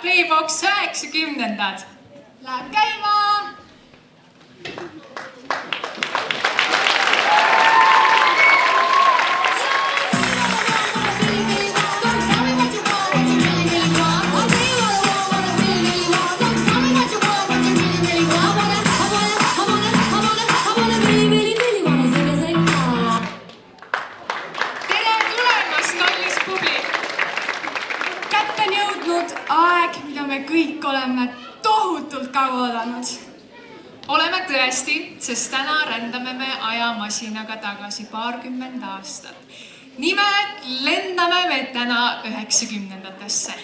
Playbox 90-ndad. Läheb käima! Aeg, mida me kõik oleme tohutult kaua oodanud. Oleme tõesti, sest täna rändame me ajamasinaga tagasi paarkümmend aastat. Nimelt lendame me täna 90-ndatesse.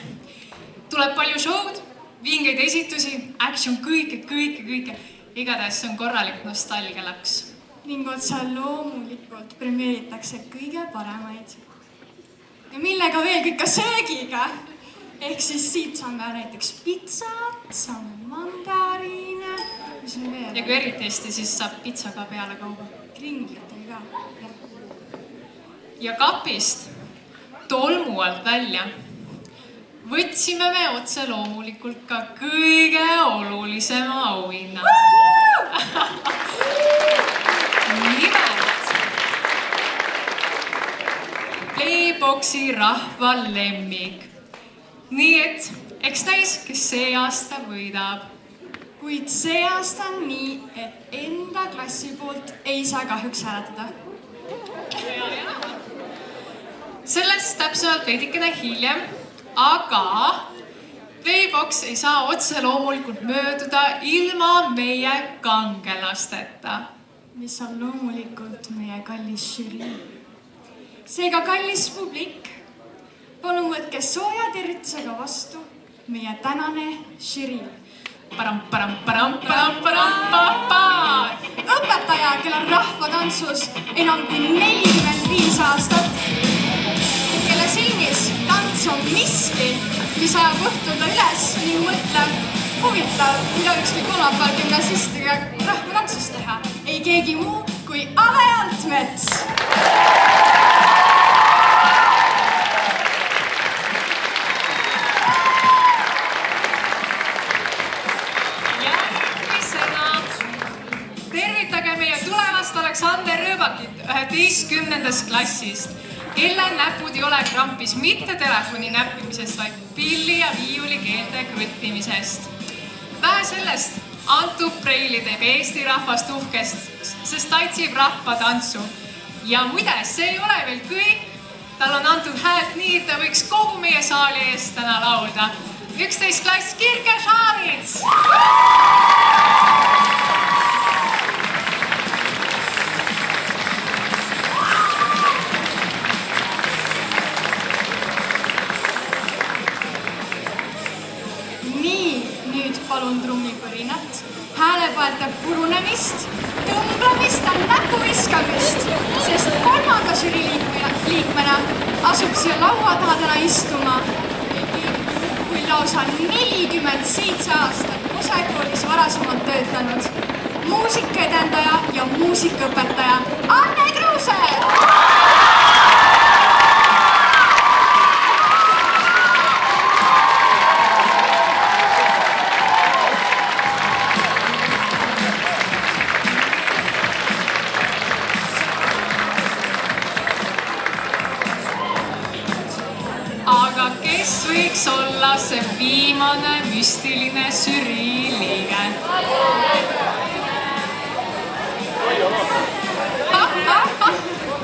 Tuleb palju show'd, vingeid esitusi, action, kõike. Igatahes on korralik nostalgialaks. Ning otse loomulikult premeeritakse kõige paremaid. Ja millega veel kõik ka söögiga? Ehk siis siit saame näiteks pizzat, saame mandariine, mis on veel? Ja kui eriti hästi, siis saab pitsa ka peale kauba. Kringlitega ka. Ja kapist tolmu alt välja võtsime me otse loomulikult ka kõige olulisema auhinna. Nimelt Playboxi rahva lemmik. Nii et eks näis, kes see aasta võidab. Kuid see aasta on nii, et enda klassi poolt ei saa kahjuks hääletada. Sellest täpsemalt veidikene hiljem, aga Playbox ei saa otse loomulikult mööduda ilma meie kangelasteta. Mis on loomulikult meie kallis žürii. Seega kallis publik, palun võtke sooja tervitusega vastu meie tänane žürii. Õpetaja, kel on rahvatantsus enam kui 45 aastat, kelle silmis tants on miski, mis ajab õhtul üles ning mõtleb, huvitav, mida ükski kolmapäeval gümnasistiga rahvatantsust teha. Ei keegi muu kui Ale Altmets. Aleksander Rööbakit 11. klassist, kelle näpud ei ole krampis mitte telefoni näppimisest, vaid pilli ja viiuli keelte kruttimisest. Vähe sellest, Antu Preili teeb Eesti rahvast uhkest, sest taitsib rahvatantsu. Ja muide, see ei ole veel kõik. Tal on antud häält nii, et ta võiks kogu meie saali eest täna laulda. 11. klass Kirke Šaarits! Palun trummipõrinat, häälepaelte purunemist, tõmblamist ja näpuviskamist, sest kolmanda žürii liikmena asub siia laua taha täna istuma, kui lausa 47 aastat muusakoolis varasemalt töötanud muusikaedendaja ja muusikaõpetaja Anne Kruuse! Võiks olla see viimane müstiline žürii liige.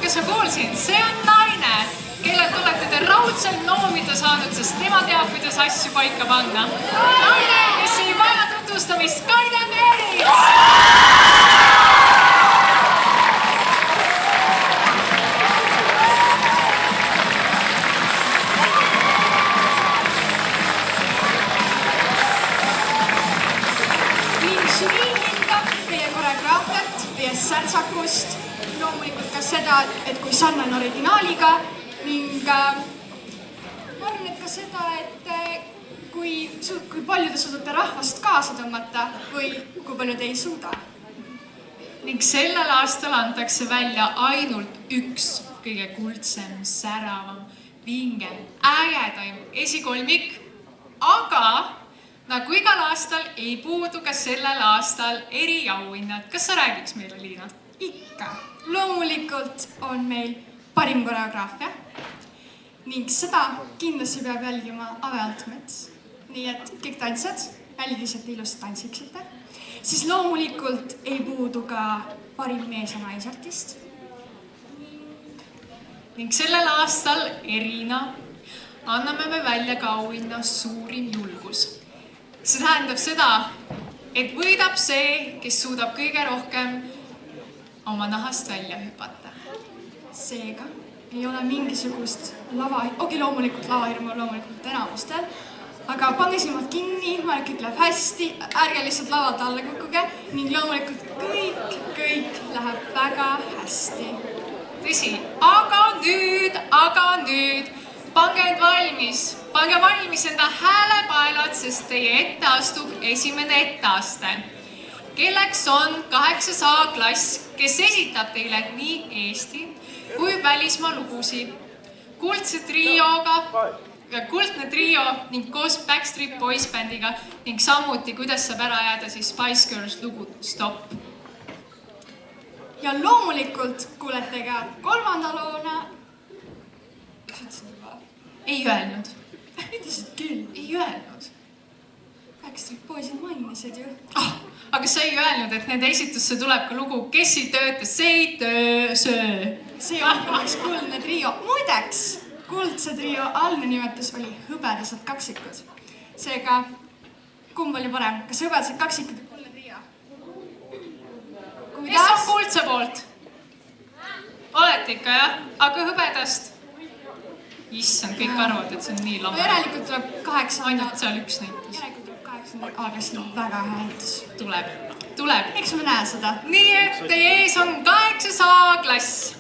Kas ma kuulsin? See on naine, kellelt olete te raudselt noomida saanud, sest tema teab, kuidas asju paika panna. Naine, kes ei vaja tutvustamist, Kaide Meeris! Särtsakust, loomulikult ka seda, et kui sarnan originaaliga ning ma arvan, et ka seda, et kui palju te suudate rahvast kaasa tõmmata või kui palju te ei suuda. Ning sellel aastal antakse välja ainult üks kõige kuldsem, säravam, vingem, ägedaim esikolmik Aga nagu igal aastal ei puudu ka sellel aastal eriauhinnad. Kas sa räägiks meile, Liina? Ikka. Loomulikult on meil parim koreograafia ning seda kindlasti peab jälgima Ave Altmets. Nii et kõik tantsijad jälgisid ilusti tantsiksite. Siis loomulikult ei puudu ka parim mees- ja naisartist. Ning sellel aastal erina anname me välja ka auhinna suurim julgus. See tähendab seda, et võidab see, kes suudab kõige rohkem oma nahast välja hüpata. Seega ei ole mingisugust loomulikult lavahirmu loomulikult enamustel, aga pange silmad kinni, kõik läheb hästi, ärge lihtsalt lavalt alla kukkuge ning loomulikult kõik läheb väga hästi. Tõsi, aga nüüd pange valmis enda häälepaelad, sest teie ette astub esimene etteaste, kelleks on 8A klass, kes esitab teile nii Eesti kui välismaa lugusid. Kuldne trio ning koos Backstreet Boys bändiga ning samuti, kuidas saab ära jääda siis Spice Girls lugu Stop. Ja loomulikult kuulete ka kolmanda loona. Kas ütlesin juba? Ei öelnud. Ütlesid küll. Ei öelnud. Backstreet Boysid mainisid ju. Aga sa ei öelnud, et nende esitusse tuleb ka lugu Kes ei tööta, see ei söö. See oleks kuldne trio. Muideks, kuldse trio algne nimetus oli Hõbedased kaksikud. Seega, kumb oli parem? Kas Hõbedased kaksikud või kuldne trio? Kes on kuldse poolt? Olete ikka, jah? Aga hõbedast? Issand, kõik arvad, et see on nii lahe. Järelikult tuleb 8. Ainult seal üks näitus. Järelikult tuleb 8. aga see on väga hea näitus. Tuleb. Miks me näe seda? Nii, et teie ees on 8A klass.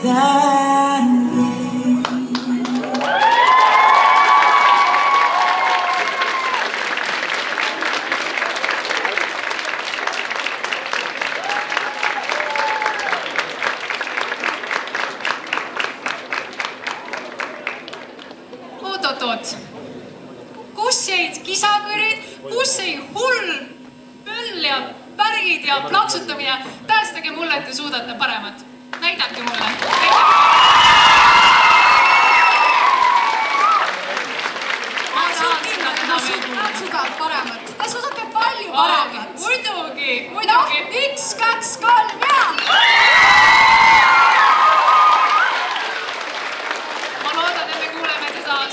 than rain. Oot, kus jäid kisakõrid, kus jäi hull möll ja värgid ja plaksutamine? Päästage mulle, et te suudate paremat. Näidake mulle. Nad suudavad paremat. Nad suudate palju paremat. Muidugi. No, 1, 2, 3 ja!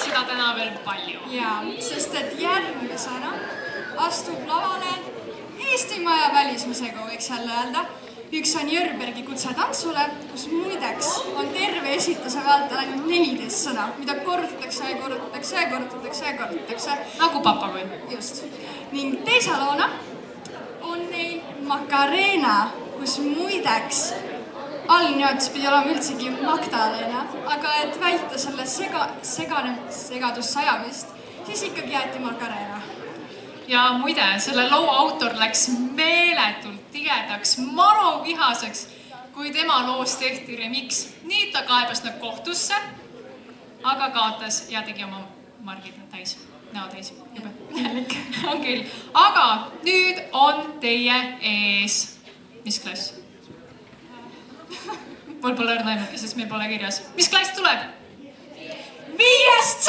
Seda täna veel palju. Jaa, sest et järgmisena astub lavale Eestimaa ja välismisega, võiks jälle öelda. Üks on Jörbergi kutse tantsule, kus muideks on terve esituse vältel ainult 14 sõna, mida korrutatakse. Nagu papagoi. Just. Ning teise loona on neil Macarena, kus muideks allnimetus pidi olema üldsegi Magdalena, aga et välta selle segadust sajamist, siis ikkagi jäeti Macarena. Ja muide, selle loo autor läks meeletult tigedaks, maruvihaseks, kui tema loos tehti remix. Nii ta kaebas nad kohtusse, aga kaotas ja tegi oma margid täis, näo täis. On küll. Aga nüüd on teie ees. Mis klass? Mul pole õrna aimugi, sest meil pole kirjas. Mis klass tuleb? 5C!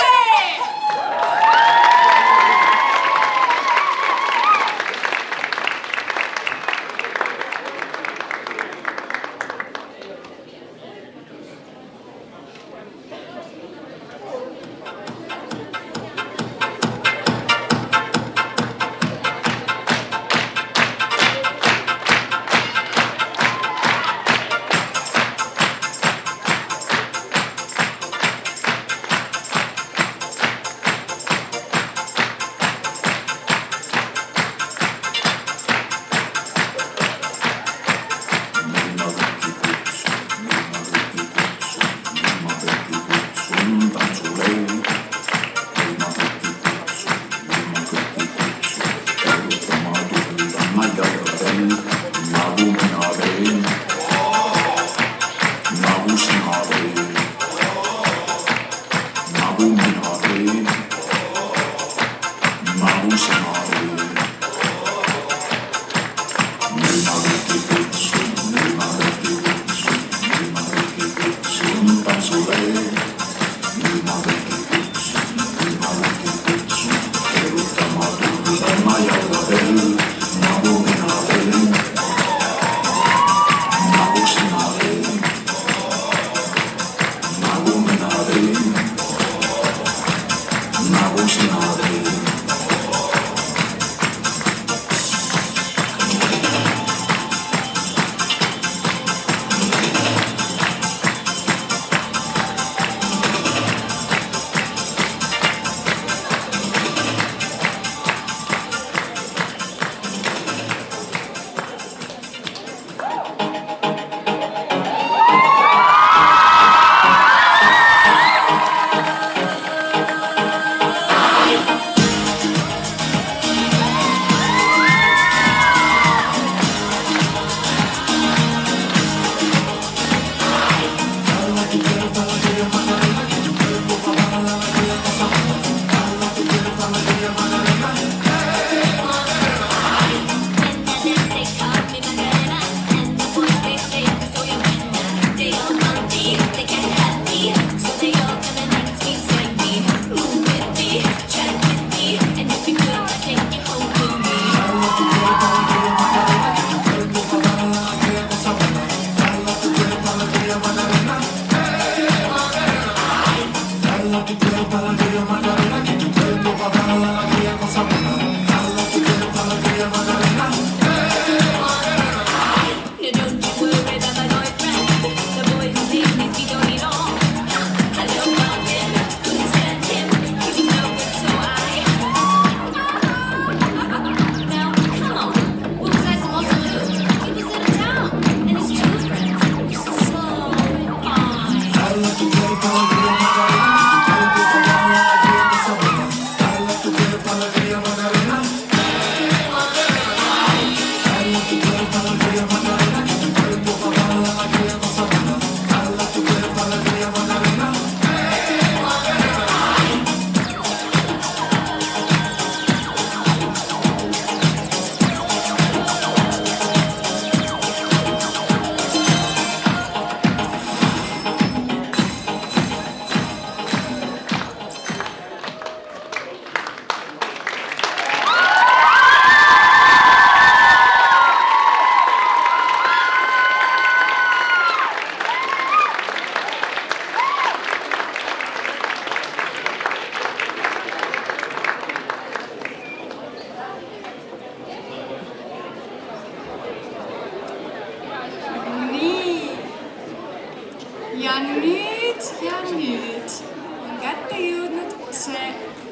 ja nüüd on kätte jõudnud see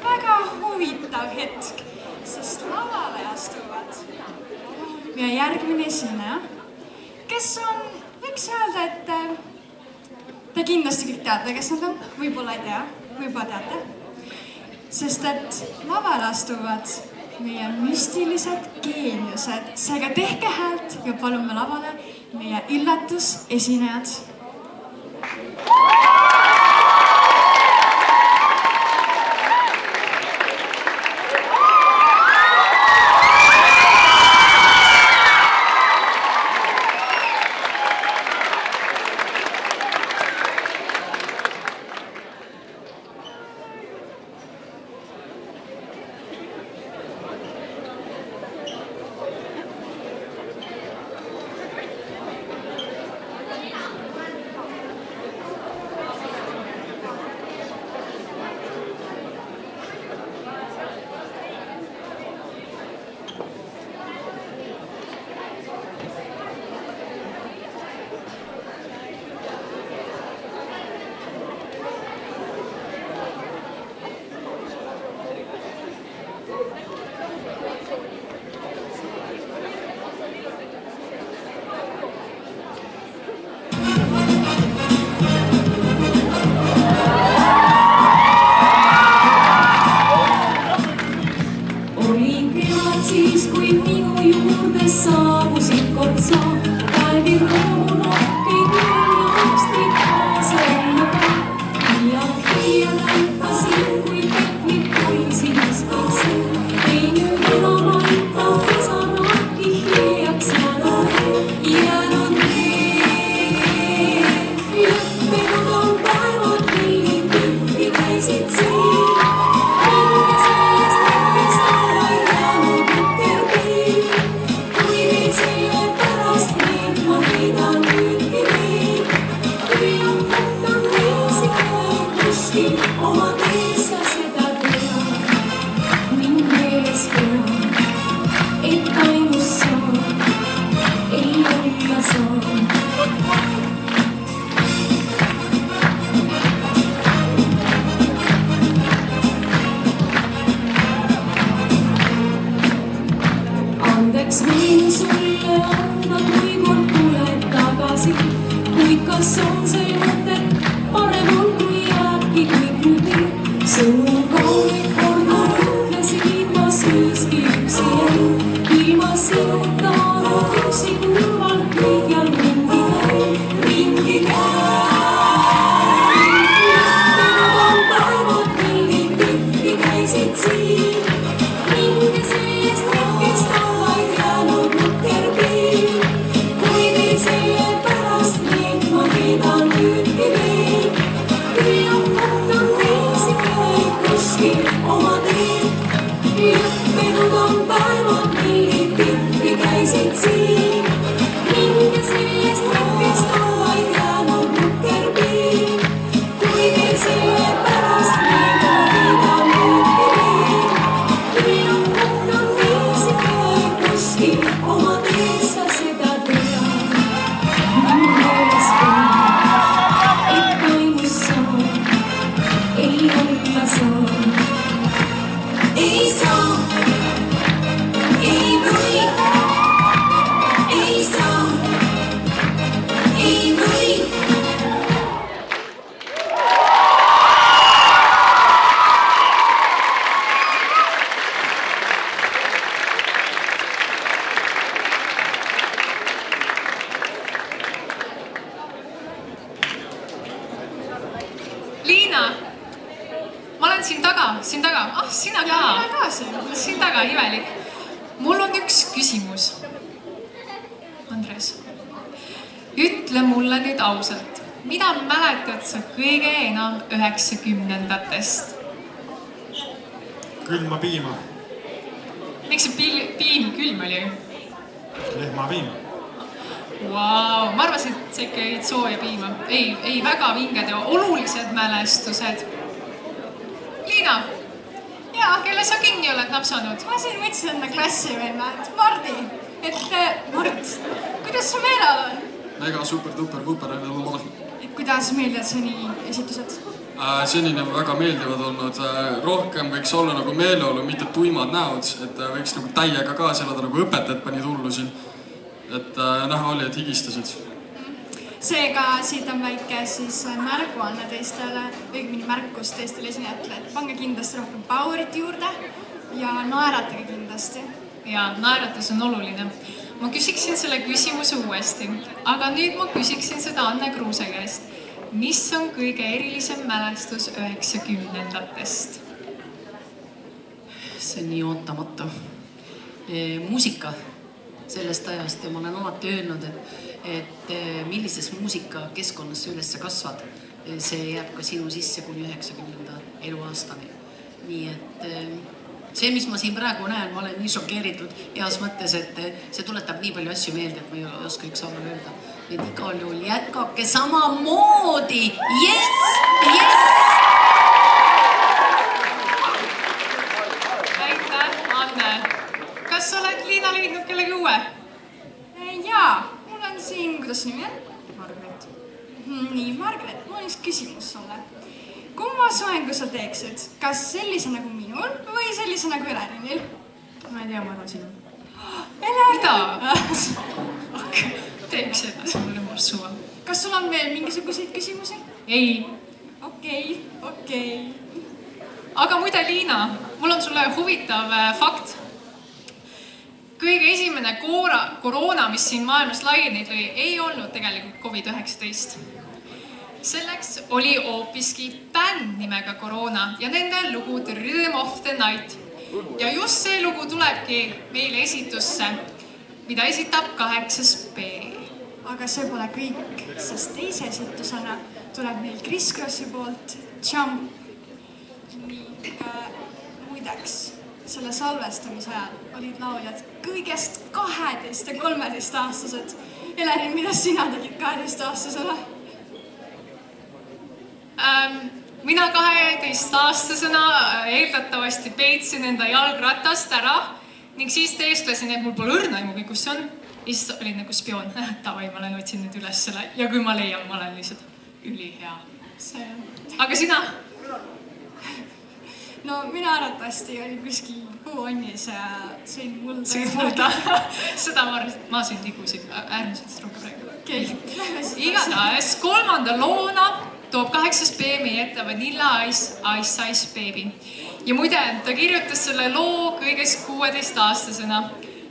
väga huvitav hetk, sest lavale astuvad meie järgmine esineja, kes on, võiks öelda, et te kindlasti kõik teate, kes nad on, võib-olla ei tea, võib-olla teate, sest et lavale astuvad meie müstilised geeniused, seega tehke häält ja palume lavale meie üllatusesinejad. Liina, ma olen siin taga. Ah, sina ka. Ja, mina ka siin. Siin taga, imelik. Mul on üks küsimus. Andres, ütle mulle nüüd ausalt, mida mäletad sa kõige enam 90-ndatest? Külma piima. Miks see piim külm oli? Lehmapiim. Vau, ma arvasin, et sa ikka jõid sooja piima. Ei, väga vinged ja olulised mälestused. Liina, kelle sa kinni oled napsanud? Ma siin võtsin enda klassivenna, et Mardi, Mart, kuidas su meelel on? Mega super, duper, puper, Et kuidas meeldivad seni esitused? Senini on väga meeldivad olnud. Rohkem võiks olla nagu meeleolu, mitte tuimad näod, et võiks nagu täiega kaasa elada, nagu õpetajad panid hullu siin. Et näha oli, et higistasid. Seega siit on väike siis märguanne teistele, õigemini märkus teistele esinejatele, et pange kindlasti rohkem powerit juurde ja naeratage kindlasti. Ja naeratus on oluline. Ma küsiksin selle küsimuse uuesti, aga nüüd ma küsiksin seda Anne Kruuse käest. Mis on kõige erilisem mälestus 90-ndatest? See on nii ootamatu. Muusika sellest ajast ja ma olen alati öelnud, et millises muusika keskkonnas sa üles kasvad, see jääb ka sinu sisse kuni 90. eluaastani. Nii et see, mis ma siin praegu näen, ma olen nii šokeeritud heas mõttes, et see tuletab nii palju asju meelde, et ma ei oska ükshaaval öelda. Et igal juhul jätkake samamoodi. Yes! Yes! Aitäh, Anne. Kas sa oled Liina leidnud kellegi uue? Jaa, mul on siin, kuidas nimi on? Margret. Nii, Margret, mul on üks küsimus sulle. Kumma soengu sa teeksid? Kas sellise nagu minul või sellise nagu Elerinil? Ma ei tea, ma arvan sinu. Mida? Teeks edasi, mul on suva. Kas sul on veel mingisuguseid küsimusi? Ei. Okei. Aga muide, Liina, mul on sulle huvitav fakt. Kõige esimene koroona, mis siin maailmas laieni lõi, ei olnud tegelikult COVID-19. Selleks oli hoopiski bänd nimega Koroona ja nende lugu The Rhythm of the Night. Ja just see lugu tulebki meile esitusse, mida esitab 8B. Aga see pole kõik, sest teise esitusena tuleb meil Chris Crossi poolt Jump. Muideks, selle salvestamise ajal olid lauljad kõigest 12 ja 13-aastased. Elerin, mida sina tegid 12-aastasena? Mina 12-aastasena eeldatavasti peitsin enda jalgratast ära ning siis teestlesin, et mul pole õrnaimugi, kus see on. Ja siis olin nagu spioon. Tavai, ma olen otsin nüüd üles selle ja kui ma leian, ma olen lihtsalt ülihea. Aga sina? No mina arvatavasti olin kuskil puuonnis ja sõin mulda. Sõin mulda. Seda ma sõin tigusid äärmiselt rohkem praegu. Igatahes 3. loona toob 8B meie ette Vanilla Ice, Ice Ice Baby. Ja muide, ta kirjutas selle loo kõigest 16-aastasena.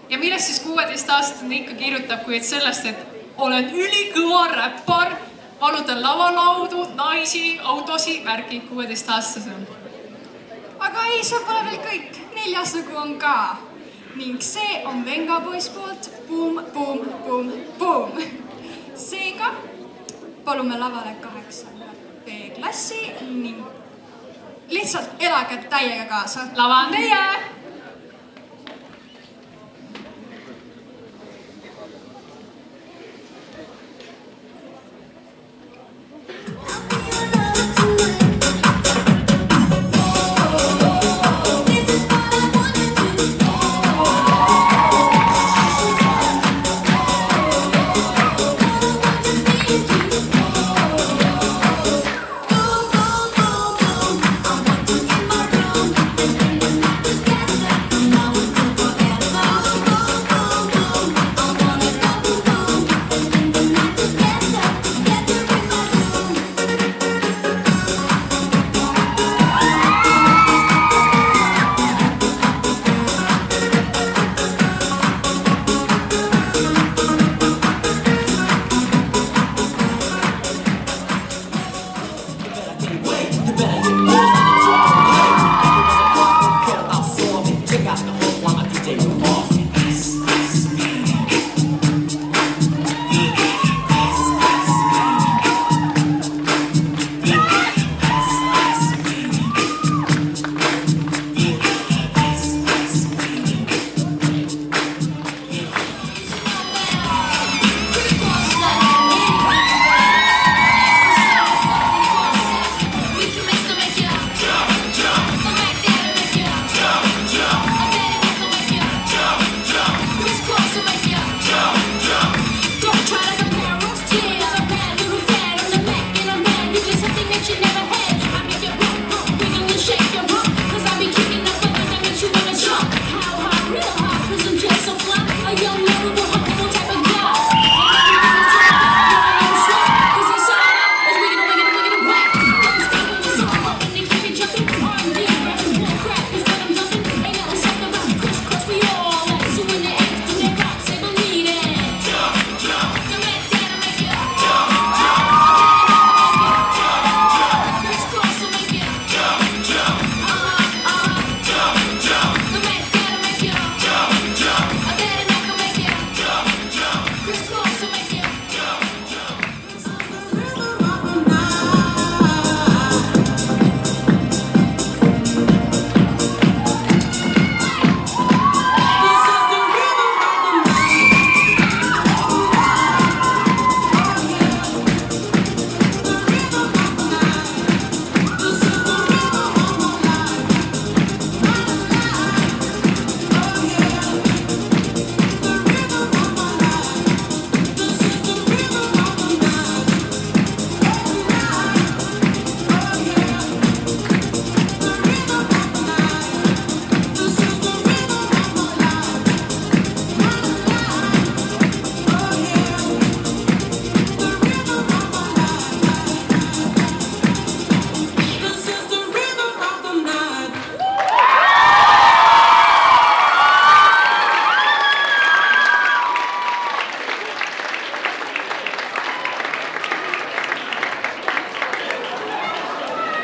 Ja millest siis 16-aastane ikka kirjutab, kui et sellest, et olen ülikõva räppar, valutan lavalaudu, naisi, autosi, värki 16-aastasena. Aga ei, see pole veel kõik. 4. lugu on ka. Ning see on Venga Boys poolt Boom, Boom, Boom, Boom. Seega palume lavale 8B-klassi ning lihtsalt elage täiega kaasa. Lava on teie! Get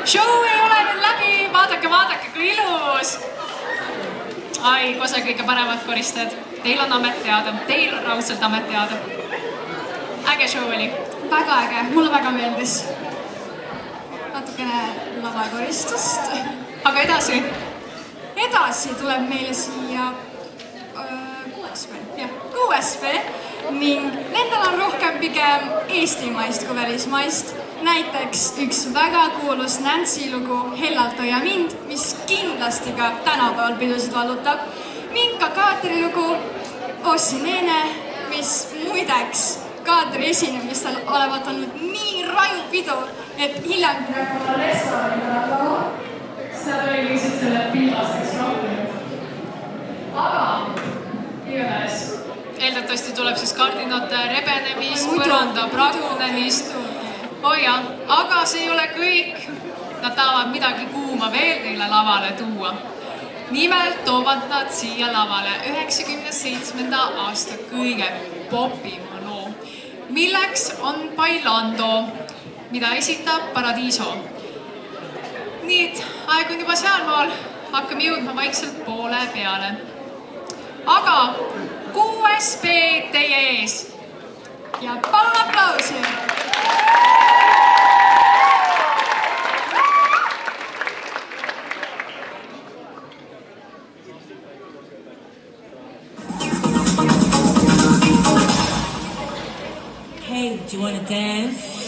Show ei ole veel läbi, vaadake, kui ilus. Ai, kohe kõige paremad koristajad. Teil on ametteada, teil on raudselt ametteada. Äge show oli. Väga äge, mulle väga meeldis. Natukene lavakoristust. Aga edasi? Edasi tuleb meile siia QSP ning nendel on rohkem pigem eestimaist kui välismaist. Näiteks üks väga kuulus Nancy lugu Hellalt hoia mind, mis kindlasti ka tänapäeval pidusid vallutab. Ning ka Kaatri lugu Ossi Neene, mis muideks Kaatri esinemistel olevat olnud nii raju pidu, et hiljem pidanud restorani tänapäeva. Seda tuli lihtsalt selle pillasteks rohkem. Aga igatahes eeldatavasti tuleb siis kardinate rebenemist, põranda pragunemist. Jah, aga see ei ole kõik. Nad tahavad midagi kuuma veel teile lavale tuua. Nimelt toovad nad siia lavale 97. aasta kõige popima loo, milleks on Bailando, mida esitab Paradiso. Nii, et aeg on juba sealmaal, hakkame jõudma vaikselt poole peale. Aga QSP teie ees. Ja palun aplausi! Hey, do you want to dance?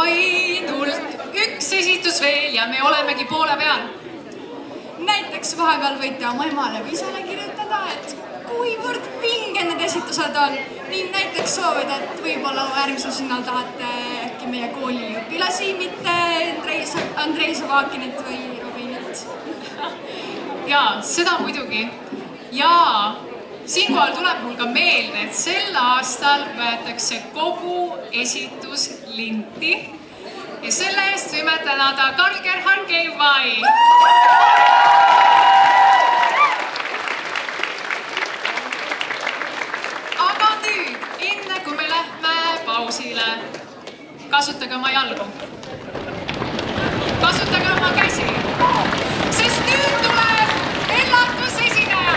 ainult üks esitus veel ja me olemegi poole peal. Näiteks vahepeal võite oma emale või isale kirjutada, et kuivõrd vinge need esitused on. Ning näiteks soovida, et võib-olla järgmisel sünnal tahate äkki meie kooli õpilasi, mitte Andrei Savakinit või Robinit. Jaa, seda muidugi. Ja siinkohal tuleb mul ka meelde, et sel aastal võetakse kogu esitus linti ja selle eest võime tänada Karl-Gerhard Kevai. Aga nüüd, enne kui me lähme pausile, kasutage oma jalgu. Kasutage oma käsi, sest nüüd tuleb üllatusesineja.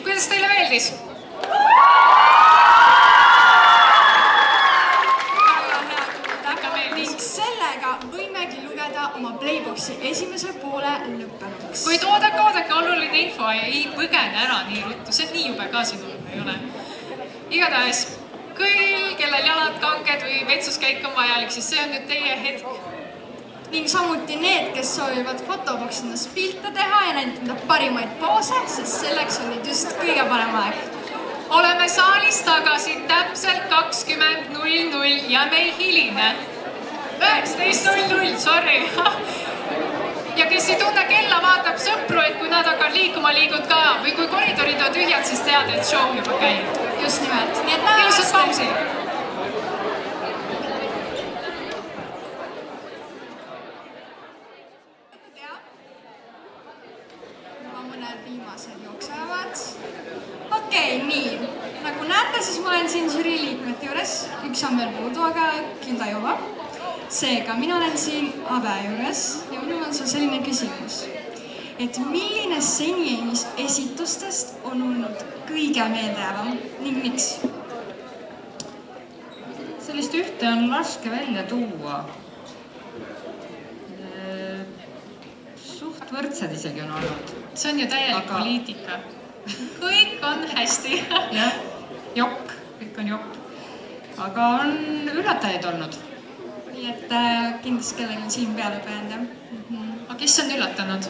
Kuidas teile meeldis? Ning sellega võimegi lugeda oma Playboxi esimese poole lõppenuks. Kuid oodake, oluline info ei põgene ära nii ruttu, see nii jube ka sinul ei ole. Igatahes, kõigil, kellel jalad kanged või vetsuskäik on vajalik, siis see on nüüd teie hetk. ning samuti need, kes soovivad fotoboksinas pilte teha ja näidata parimaid poose, sest selleks on nüüd just kõige parem aeg. Oleme saalis tagasi täpselt 20.00 ja me ei hiline. 19.00, sorry. Ja kes ei tunne kella, vaatab sõpru, et kui nad hakkavad liikuma, liigud ka. Või kui koridorid on tühjad, siis tead, et show juba käib. Just nimelt. Nii et näeme ilusat pausi. Juba mõned viimased jooksevad. Okei, nii. Nagu näete, siis ma olen siin žürii liikmete juures. Üks on veel puudu, aga küll ta jõuab. Seega, mina olen siin Abe juures ja minul on sul selline küsimus. Et milline seni esitustest on olnud kõige meeldejäävam ning miks? Sellist ühte on raske välja tuua. Suht võrdsed isegi on olnud. See on ju täielik poliitika. Kõik on hästi. Jah, jokk, kõik on jokk. Aga on üllatajaid olnud. Nii et kindlasti kellegi on siin peale päända. Aga kes on üllatanud?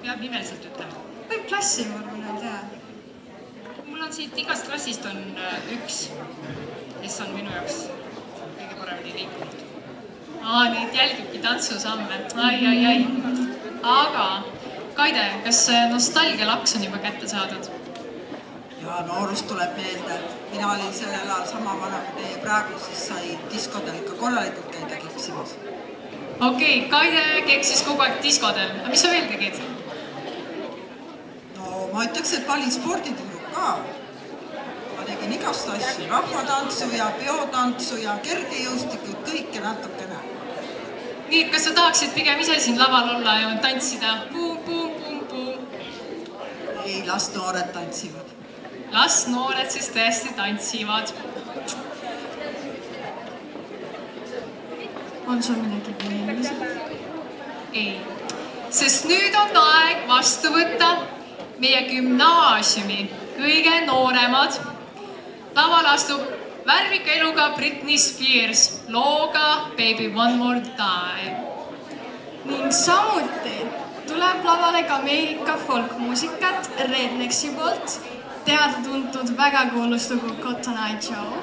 Peab nimeliselt ütlema. Võib klassi võrgunud, jah. Mul on siit igast klassist on üks, kes on minu jaoks kõige paremini liikunud. Neid jälgibki tantsusamme. Ai. Aga, Kaide, kas nostalgialaks on juba kätte saadud? Ja noorust tuleb meelde, et mina olin sellel ajal sama vana kui teie praegu, siis sai diskodel ikka korralikult käida keksimas. Okei, Kaide keksis kogu aeg diskodel. Aga mis sa veel tegid? No ma ütleks, et palin sporditühjub ka. Ma tegin igast asju, rahvatantsu ja biotantsu ja kergejõustikud, kõike natukene. Nii, kas sa tahaksid pigem ise siin laval olla ja tantsida? Puum. Ei, las noored tantsivad. Las noored siis tõesti tantsivad. On sul midagi meeldisid? Ei, sest nüüd on aeg vastu võtta meie gümnaasiumi kõige nooremad. Laval astub värvika eluga Britney Spears looga Baby One More Time. Ning samuti tuleb lavale ka Ameerika folkmuusikat Rednexi poolt teada-tuntud väga kuulus lugu Cotton Eye Joe.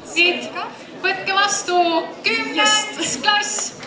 Siit võtke vastu 10. klass!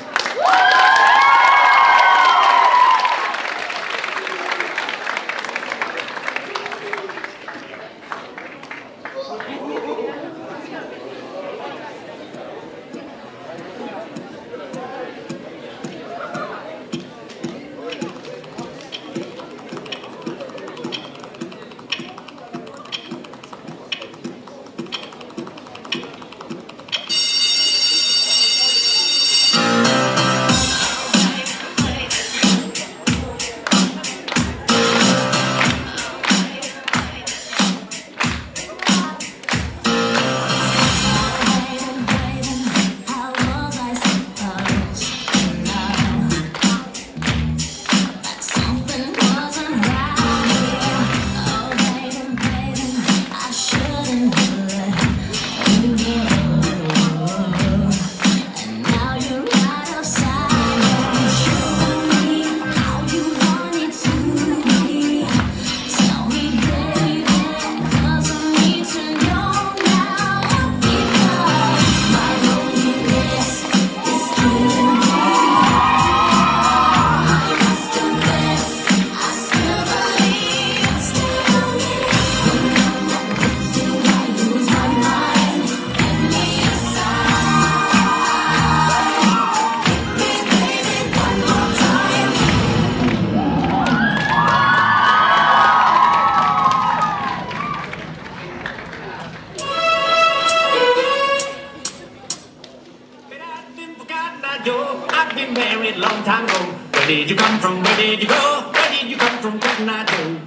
I've been married long time ago. Where did you come from? Where did you go? Where did you come from? Cotton Eye Joe?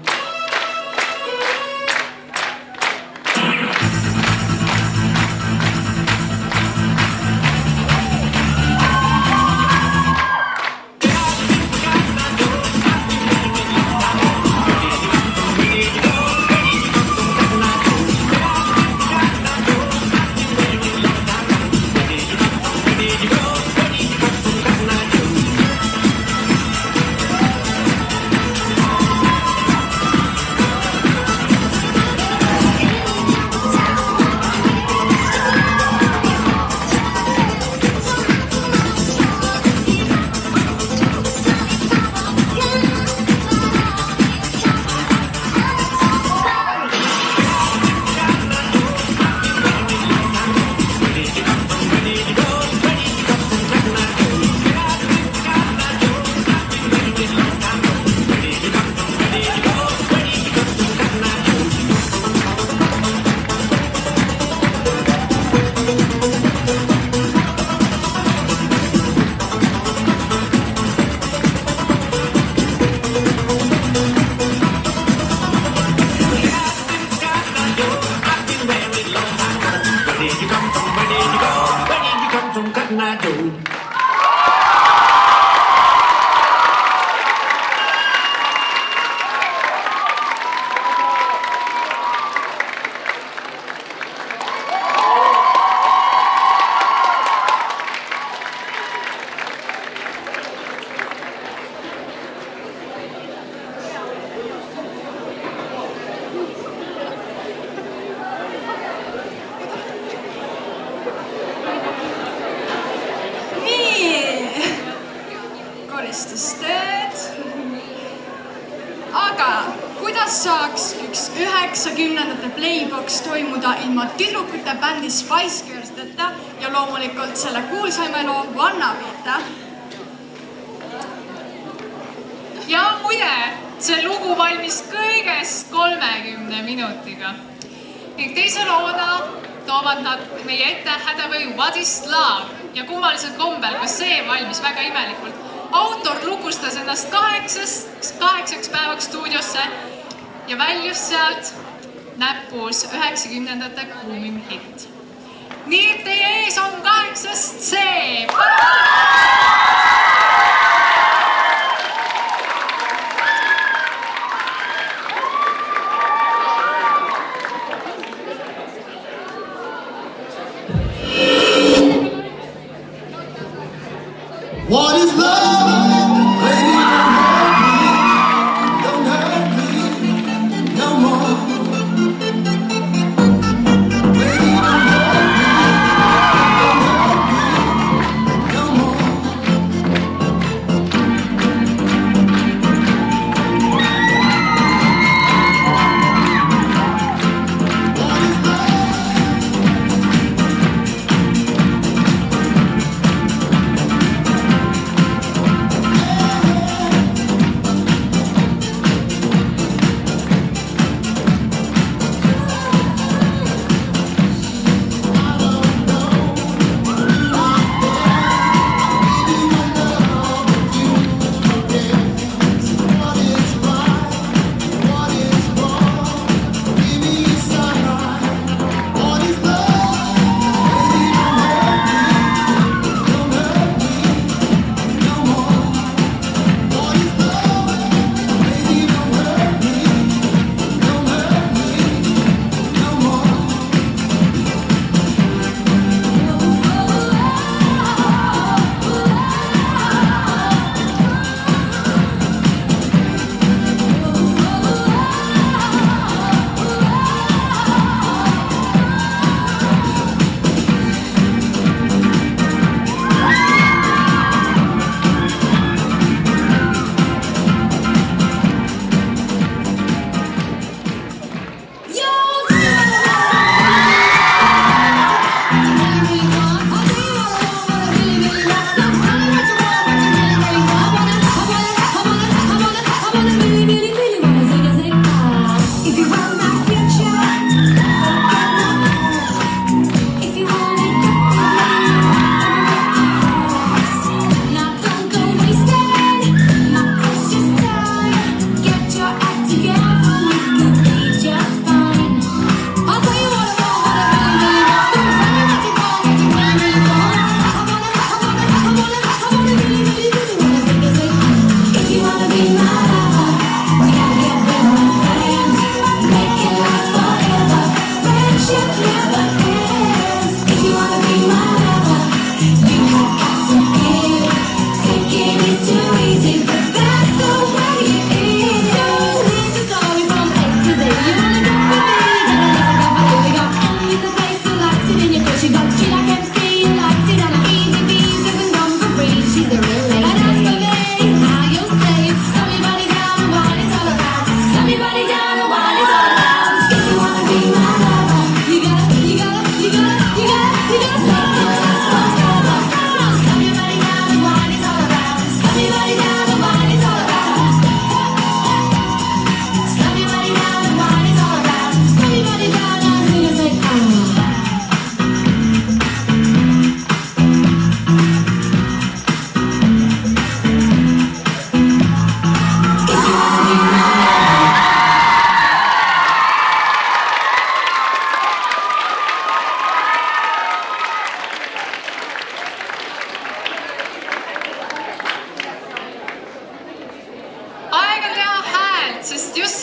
Aga kuidas saaks üks 90ndate Playbox toimuda ilma tüdrukute bändi Spice Girls'deta ja loomulikult selle kuulsaima loo Wannabe'ta? Ja muide, see lugu valmis kõigest 30 minutiga. Ning teise loona toovad nad meie ette Hathaway What is Love ja kummalisel kombel ka see valmis väga imelikult. Autor lukustas ennast 8 päevaks stuudiosse ja väljus sealt näpus 90ndate kuumim hitt. Nii et teie ees on 8. C. What is love? Baby, don't hurt me no more. Baby, don't hurt me no more.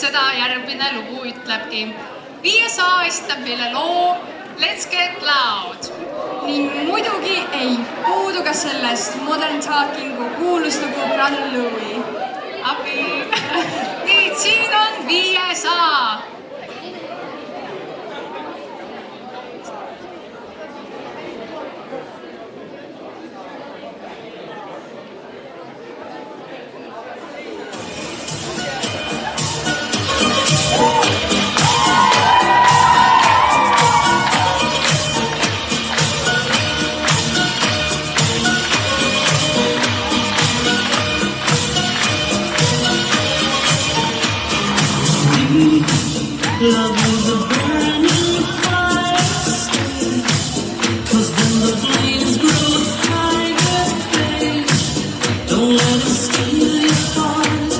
seda järgmine lugu ütlebki. 5A esitab meile loo Let's Get Loud. Ning muidugi ei puudu ka sellest Modern Talkingu kuulus lugu Brother Louie. Abi! Nii, siin on 5A. Love is a burning fire, stay. 'Cause when the flames grow higher, babe, don't let it steal your heart.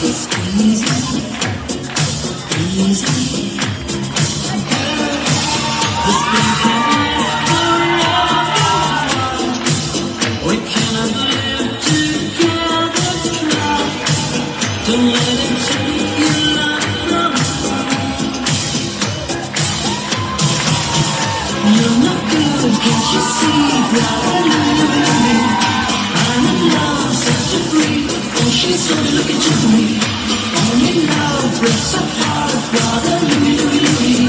It's easy, easy. This thing can last forever. We cannot live together, try. Don't let it take your love from us. You're not good, can't you see? I'm in love, such a freak. Oh, she's so looking to me. Only love breaks apart, brother Louie, Louie, Louie.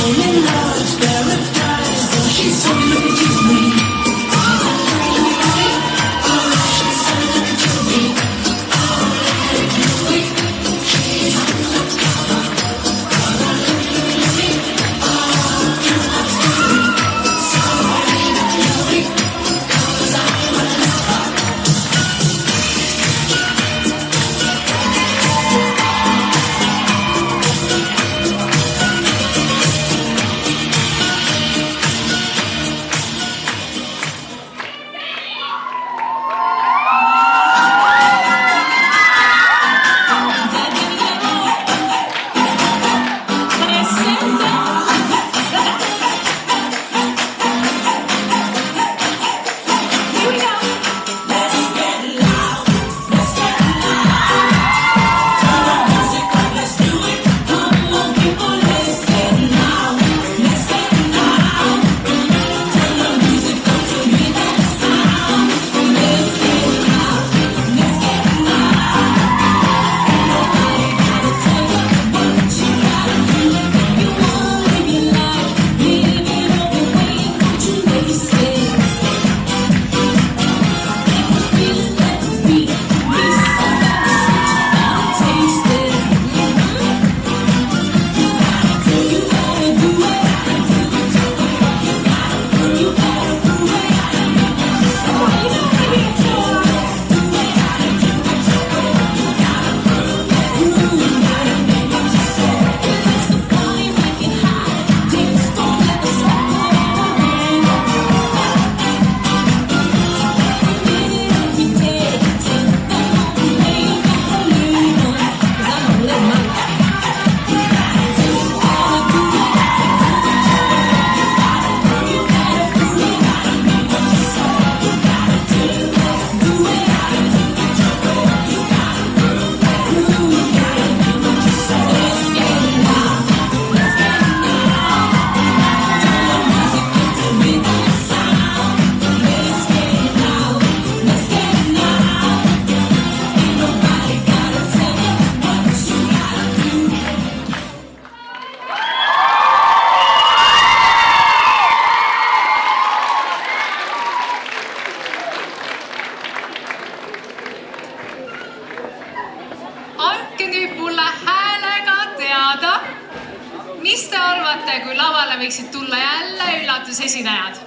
Only love's paradise. Oh, she's so looking to me. mis te arvate, kui lavale võiksid tulla jälle üllatusesinejad?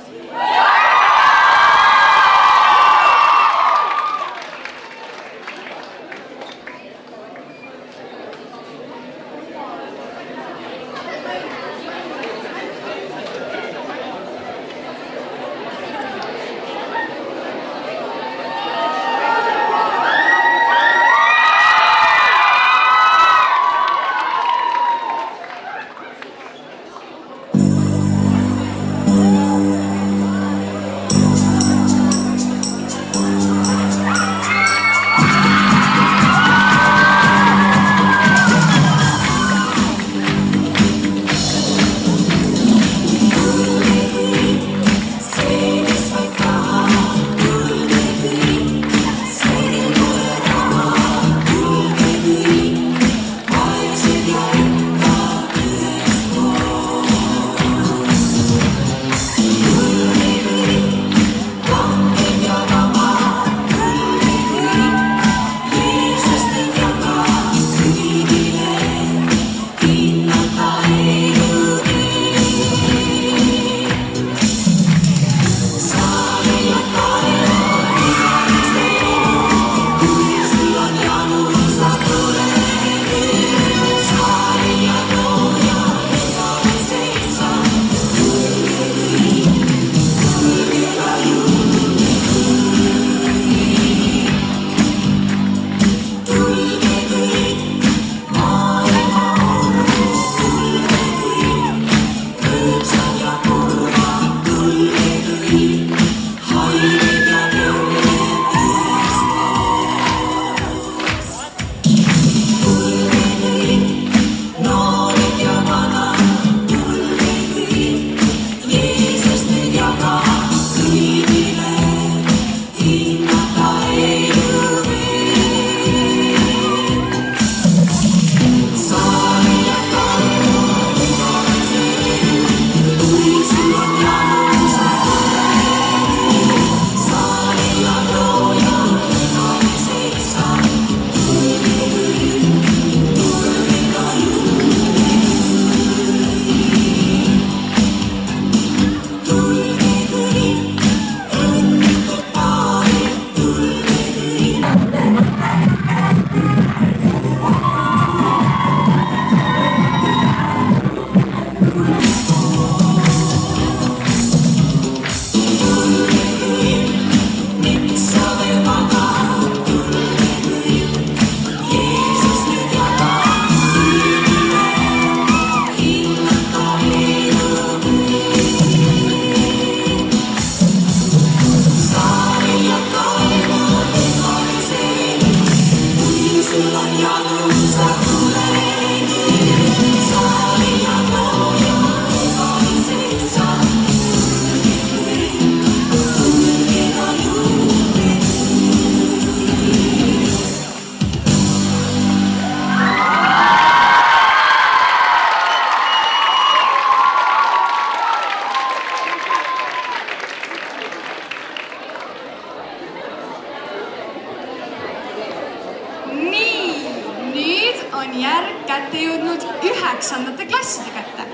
on järg kätte jõudnud 9. klasside kätte,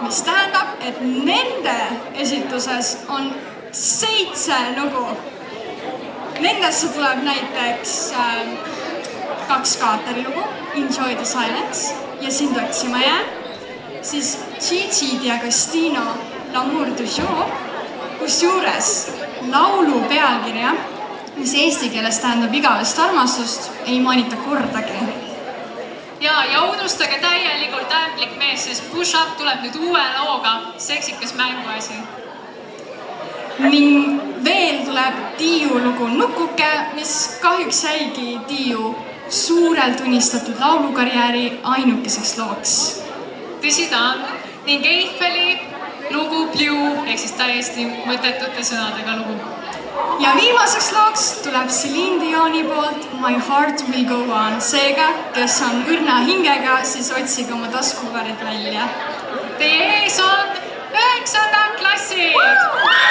mis tähendab, et nende esituses on 7 lugu. Nendesse tuleb näiteks 2 Kaateri lugu, Enjoy the Silence ja Sind otsima jää, siis Gigi D'Agostino L'amour du jour, kusjuures laulu pealkirja, mis eesti keeles tähendab igavest armastust, ei mainita kordagi. Ja unustage täielikult ämblik mees, sest Push Up tuleb nüüd uue looga, seksikas mänguasi. Ning veel tuleb Tiiu lugu Nukuke, mis kahjuks jäigi Tiiu suurelt unistatud laulukarjääri ainukeseks looks. Tõsi ta on, ning Eiffeli lugu Blue, ehk siis täiesti mõttetute sõnadega lugu. Ja viimaseks looks tuleb Celine Dioni poolt My Heart Will Go On. Seega, kes on õrna hingega, siis otsige oma taskukared välja. Teie ees on 9. klassid!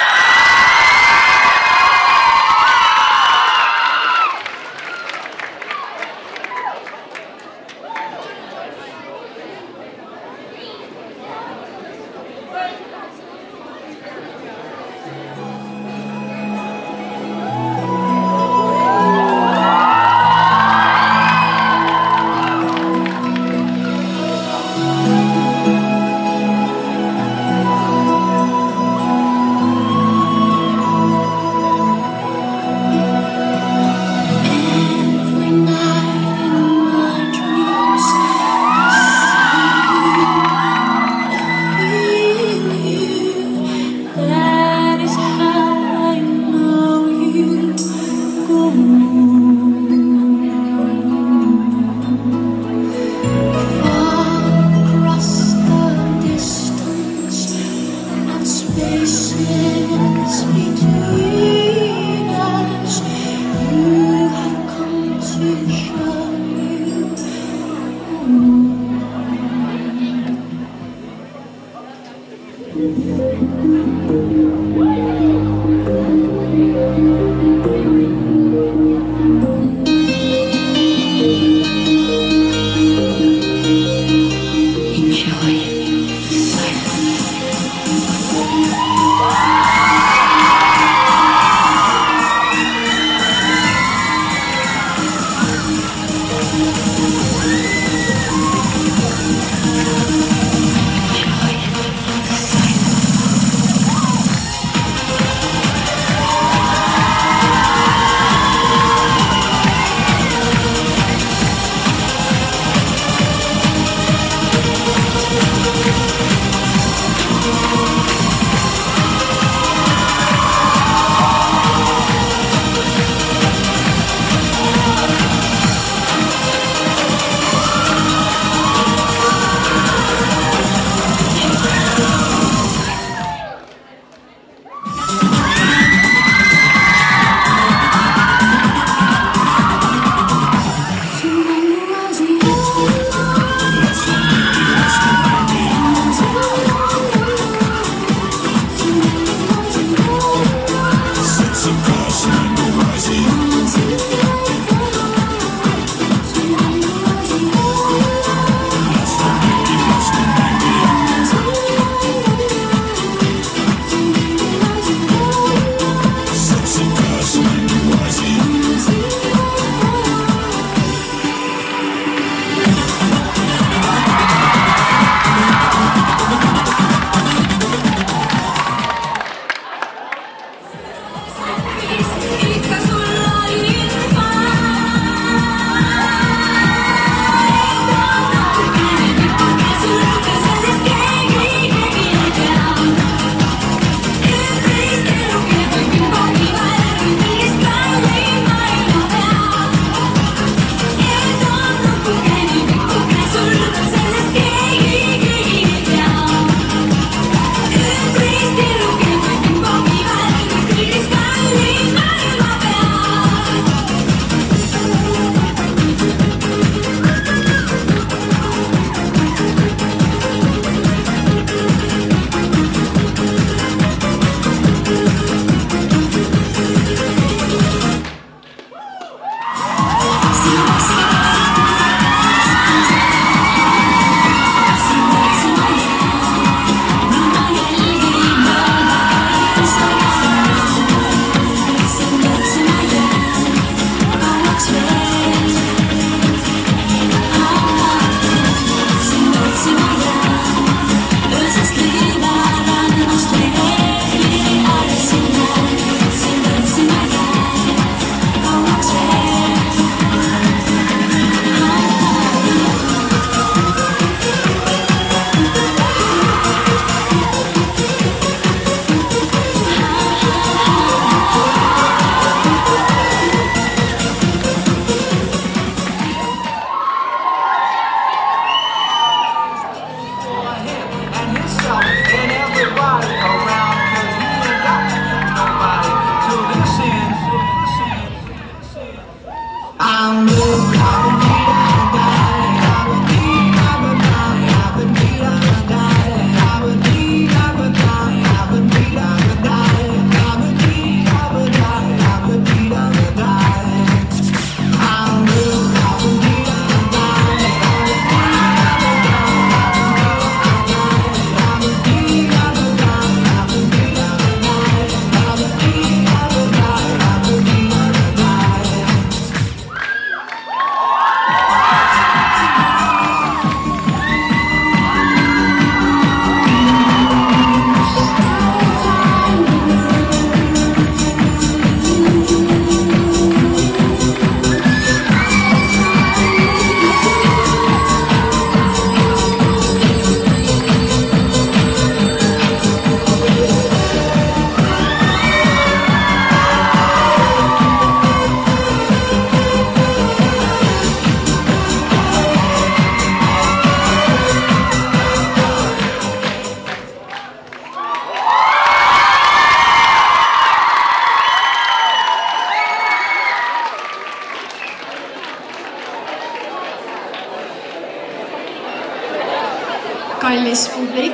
kallis publik.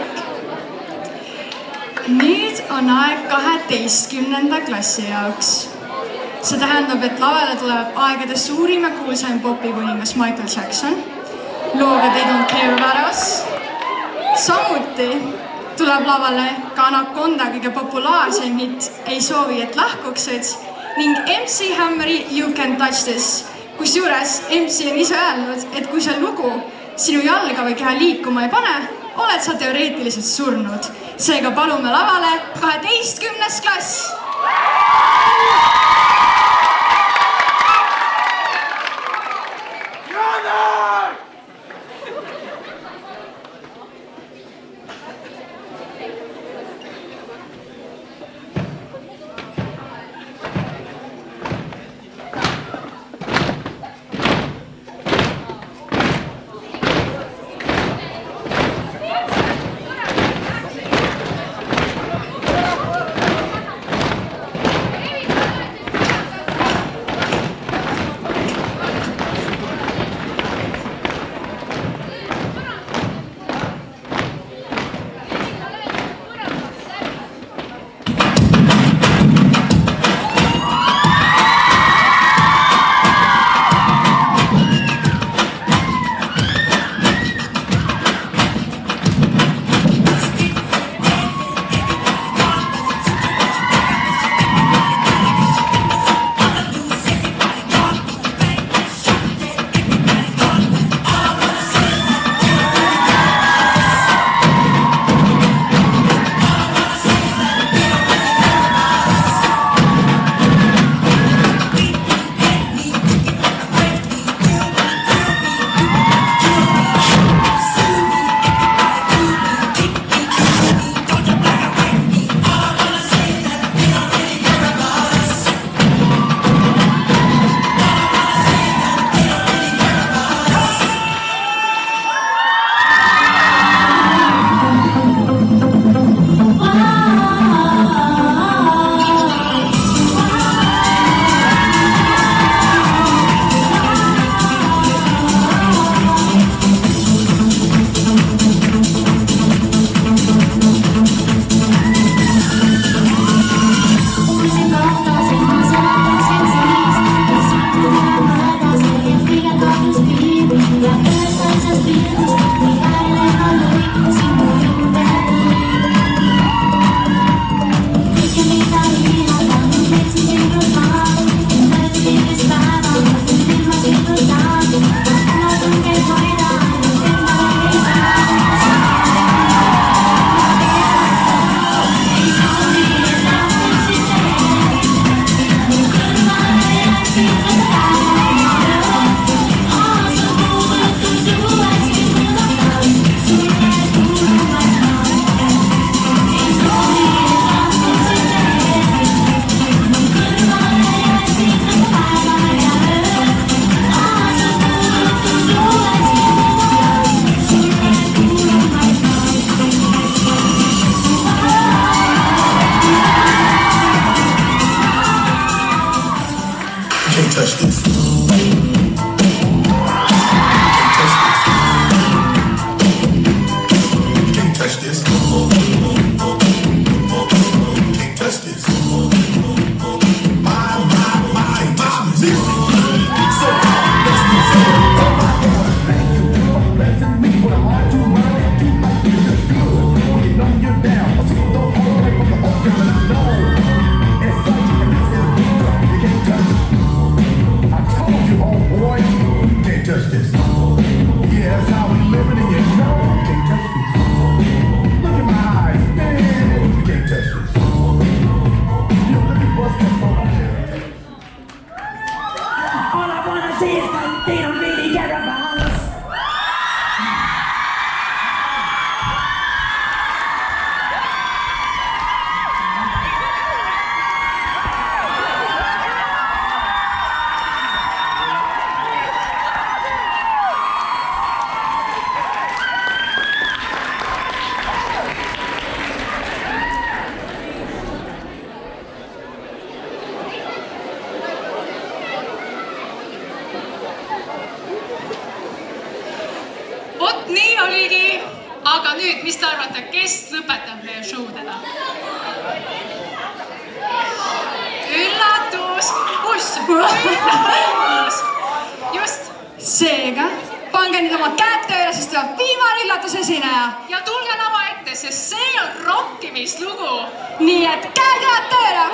Nüüd on aeg 12. klassi jaoks. See tähendab, et lavale tuleb aegade suurim ja kuulsaim popikuningas Michael Jackson. Looga They Don't Care About Us. Samuti tuleb lavale ka Anaconda kõige populaarsem hitt Ei soovi, et lahkuksid ning MC Hammeri You Can Touch This. Kusjuures MC on ise öelnud, et kui see lugu sinu jalga või keha liikuma ei pane, oled sa teoreetiliselt surnud. Seega palume lavale 12. klass. that's how we living and you know you can't touch this. Look in my eyes, man, you can't touch this. Yo, let me bust that phone. All I wanna see is that they don't really care about us. Vot nii oligi, aga nüüd, mis te arvate, kes lõpetab meie show täna? Üllatus! Üllatus! Just! Seega, pange nüüd oma käed tööle, sest tuleb viimane üllatusesineja. Ja tulge lava ette, sest see on rokkimislugu! Nii et käed tööle!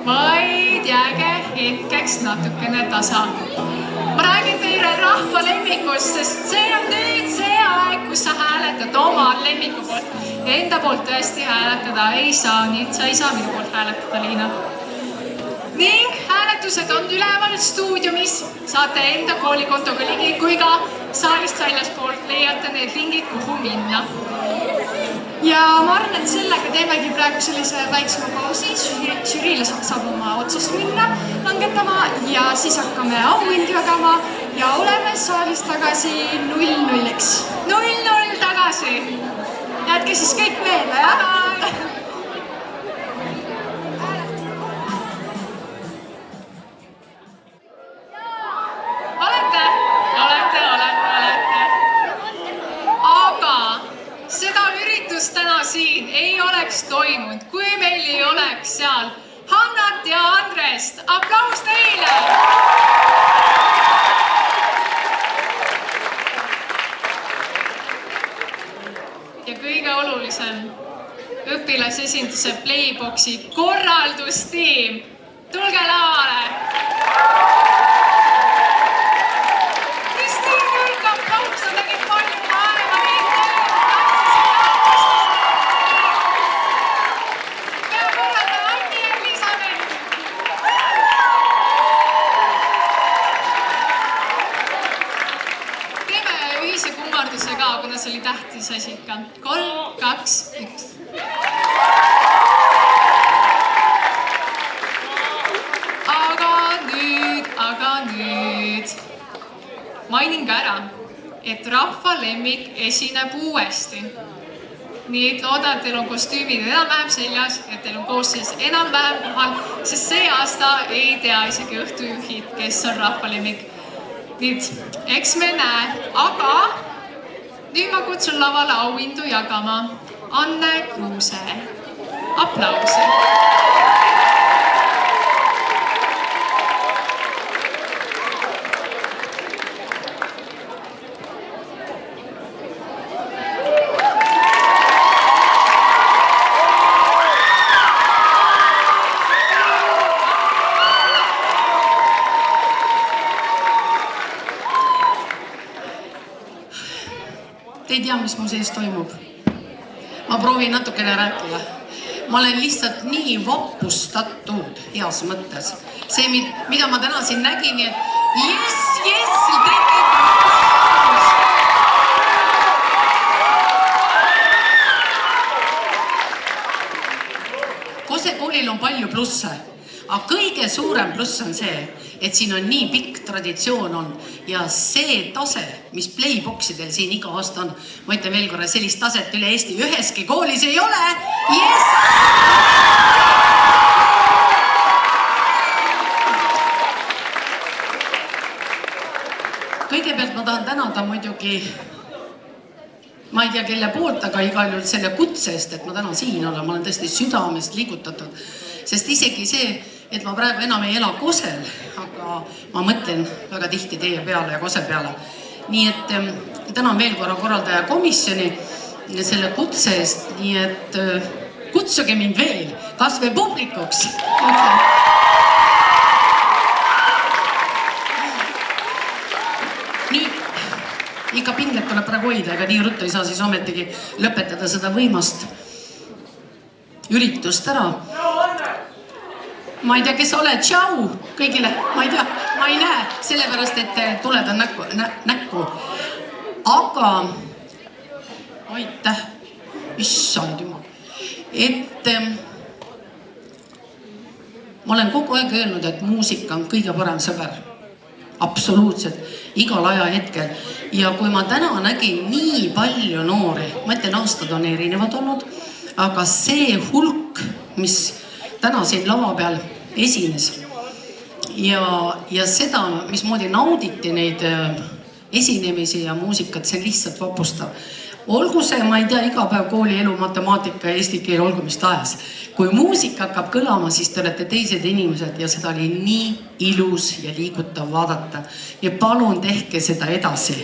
vaid jääge hetkeks natukene tasa. Ma räägin teile rahva lemmikust, sest see on nüüd see aeg, kus sa hääletad oma lemmiku poolt. Enda poolt tõesti hääletada ei saa, nii et sa ei saa minu poolt hääletada, Liina. Ning hääletused on üleval stuudiumis, saate enda koolikontoga ligi, kui ka saalist väljaspoolt leiate need ringid, kuhu minna. Ja ma arvan, et sellega teemegi praegu sellise väiksema pausi, žüriile saab oma otsust minna langetama ja siis hakkame auhindu jagama ja oleme saalis tagasi 0-0-iks. 0-0 tagasi. Jätke siis kõik meelde, jah? Täna siin ei oleks toimunud, kui meil ei oleks seal Hannat ja Andrest. Aplaus teile! Ja kõige olulisem, õpilasesinduse Playboxi korraldustiim. Tulge lavale! Kristiin Jürk, aplaus, sa tegid palju vaeva neid tööd. Kuna see oli tähtis asi ikka. 3, 2, 1. Aga nüüd mainin ka ära, et rahva lemmik esineb uuesti. Nii et loodan, et teil on kostüümid enam-vähem seljas, et teil on koosseis enam-vähem kohal, sest see aasta ei tea isegi õhtujuhid, kes on rahva lemmik. Nii et eks me näe, aga nüüd ma kutsun lavale auhindu jagama Anne Kruuse. Aplausi. Te ei tea, mis mu sees toimub. Ma proovin natukene rääkida. Ma olen lihtsalt nii vapustatud heas mõttes. See, mida ma täna siin nägin, et yes, tehke aplaus! Kose koolil on palju plusse, aga kõige suurem pluss on see, et siin on nii pikk traditsioon on ja see tase, mis Playboxidel siin iga aasta on, ma ütlen veel korra, sellist taset üle Eesti üheski koolis ei ole. Yes! Kõigepealt ma tahan tänada muidugi, ma ei tea kelle poolt, aga igal juhul selle kutse eest, et ma täna siin olen, ma olen tõesti südamest liigutatud, sest isegi see, et ma praegu enam ei ela Kosel, aga ma mõtlen väga tihti teie peale ja Kose peale. Nii et tänan veel korra korraldaja komisjoni selle kutse eest, nii et kutsuge mind veel, kas või publikuks. Nüüd ikka pinget tuleb praegu hoida, ega nii ruttu ei saa siis ometigi lõpetada seda võimast üritust ära. Ma ei tea, kes oled, tšau kõigile, ma ei tea, ma ei näe, sellepärast, et tuled on näkku. Aga, aitäh, issand jumal, et ma olen kogu aeg öelnud, et muusika on kõige parem sõber, absoluutselt, igal ajahetkel. Ja kui ma täna nägin nii palju noori, ma ütlen, aastad on erinevad olnud, aga see hulk, mis täna siin lava peal esines ja seda, mismoodi nauditi neid esinemisi ja muusikat, see on lihtsalt vapustav. Olgu see, ma ei tea, iga päev koolielu, matemaatika ja eesti keel, olgu mis tahes. Kui muusika hakkab kõlama, siis te olete teised inimesed ja seda oli nii ilus ja liigutav vaadata. Ja palun tehke seda edasi.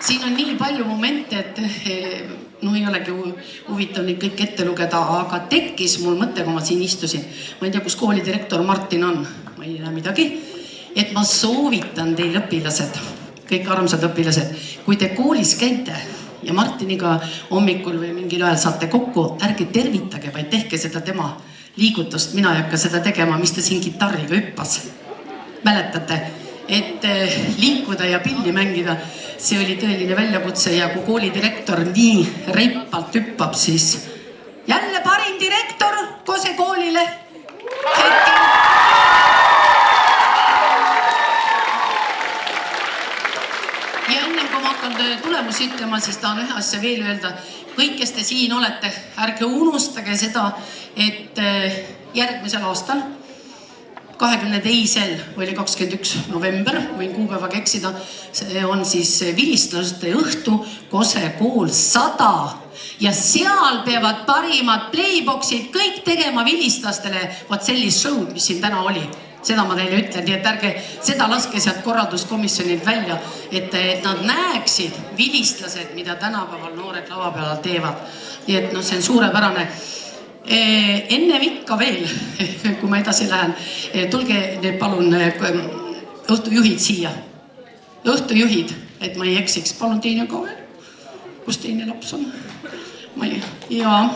siin on nii palju momente, et ei olegi huvitav neid kõik ette lugeda, aga tekkis mul mõte, kui ma siin istusin. Ma ei tea, kus koolidirektor Martin on, ma ei näe midagi. Et ma soovitan teil õpilased, kõik armsad õpilased, kui te koolis käite ja Martiniga hommikul või mingil ajal saate kokku, ärge tervitage, vaid tehke seda tema liigutust. Mina ei hakka seda tegema, mis ta siin gitarriga hüppas. Mäletate, et liikuda ja pilli mängida, see oli tõeline väljakutse ja kui koolidirektor nii reipalt hüppab, siis jälle parim direktor Kose koolile. Ja enne kui ma hakkan tulemusi ütlema, siis tahan ühe asja veel öelda. Kõik, kes te siin olete, ärge unustage seda, et järgmisel aastal 22. või 21. november, võin kuupäevaga eksida, see on siis vilistlaste õhtu Kose kool 100 ja seal peavad parimad playboxid kõik tegema vilistlastele vaat sellist show'd, mis siin täna oli. Seda ma teile ütlen, nii et ärge seda laske sealt korralduskomisjonilt välja, et nad näeksid vilistlased, mida tänapäeval noored lava peal teevad. Nii et see on suurepärane. Enne ikka veel, kui ma edasi lähen, tulge need palun õhtujuhid siia. Õhtujuhid, et ma ei eksiks. Palun teine ka veel. Kus teine laps on? Jaa.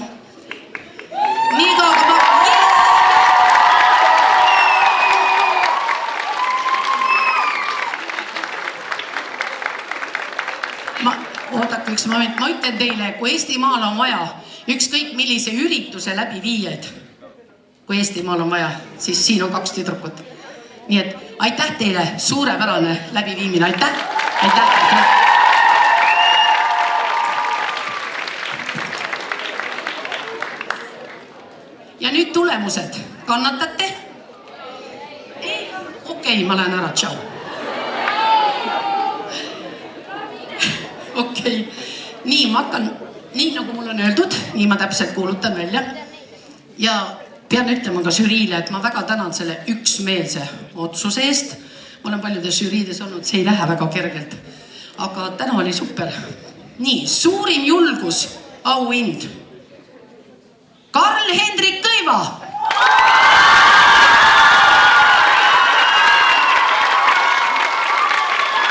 Nii ka, oodake üks moment, ma ütlen teile, kui Eestimaal on vaja ükskõik millise ürituse läbiviijaid, kui Eestimaal on vaja, siis siin on 2 tüdrukut. Nii et aitäh teile, suurepärane läbiviimine, aitäh, aitäh. Ja nüüd tulemused, kannatate? Okei, ma lähen ära, tšau. Okei, nii ma hakkan, nii nagu mul on öeldud, nii ma täpselt kuulutan välja. Ja pean ütlema ka žüriile, et ma väga tänan selle üksmeelse otsuse eest. Ma olen paljudes žüriides olnud, see ei lähe väga kergelt. Aga täna oli super. Nii, suurim julgus, auhind. Karl-Hendrik Kõiva!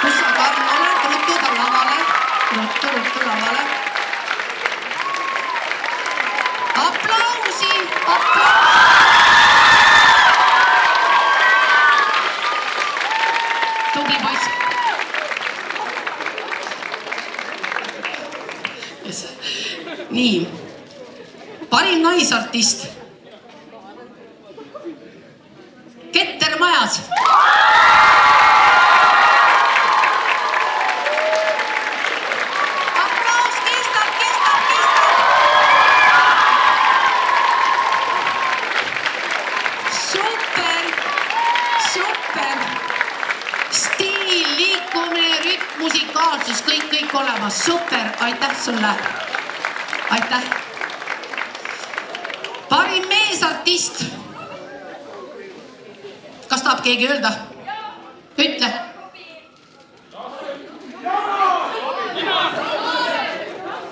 Kus sa Karl oled? Ruttuda lavale. Ruttu lavale. Aplausi! Tubli poiss. Nii. Parim naisartist. Keter Majas. Aplaus, kestab. Super. Stiil, liikumine, rütm, musikaalsus, kõik olemas. Super, aitäh sulle. Aitäh. Parim meesartist. Kas tahab keegi öelda? Ütle.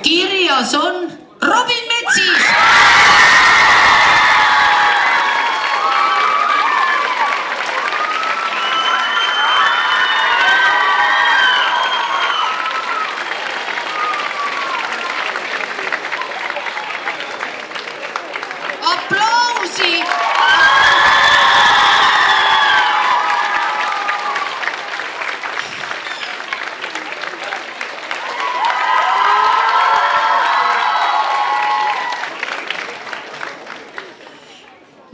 Kirjas on Robin Metsis. Aplausi!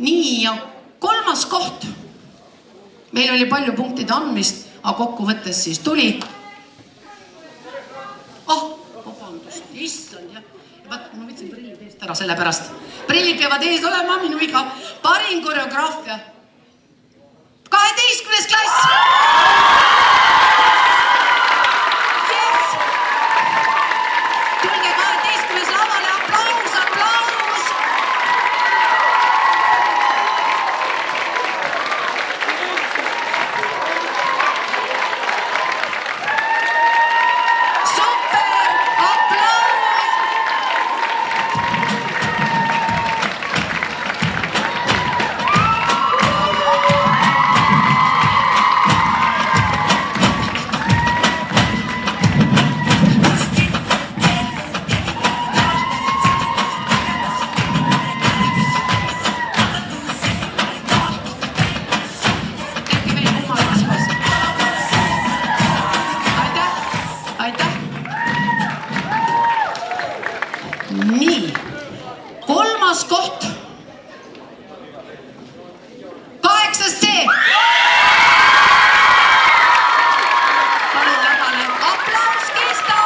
Nii, ja 3. koht. Meil oli palju punktide andmist, aga kokkuvõttes siis tuli. Vabandust, issand, jah. Vaat, ma võtsin prillid eest ära selle pärast. Prillid peavad ees olema, minu iga. Parim koreograafia. 12. klass. Yes! Tulge 12. lavale, aplaus! Super! kolmas koht. 8. C. Palun läbale aplaus, Kristo!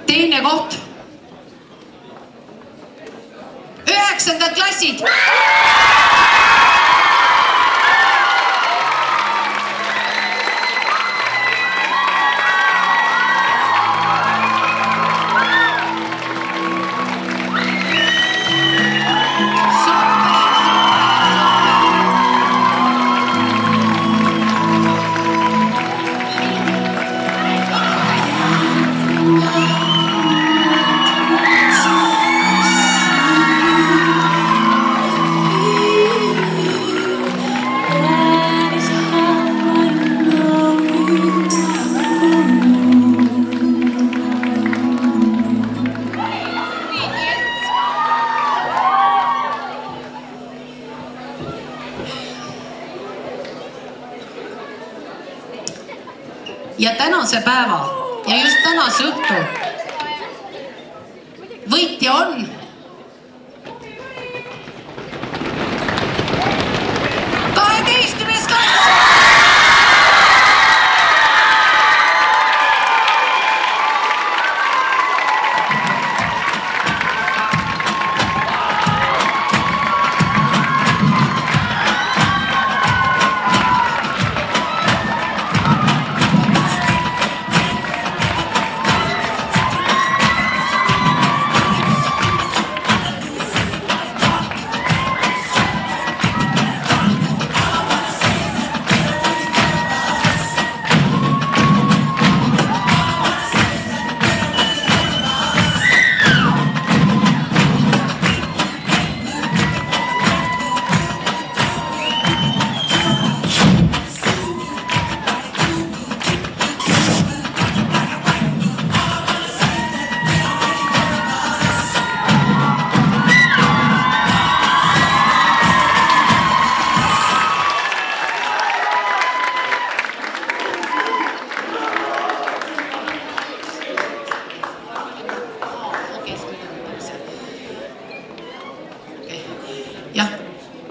Teine koht. 9. klassid. Ja tänase päeva ja just tänase õhtu võitja on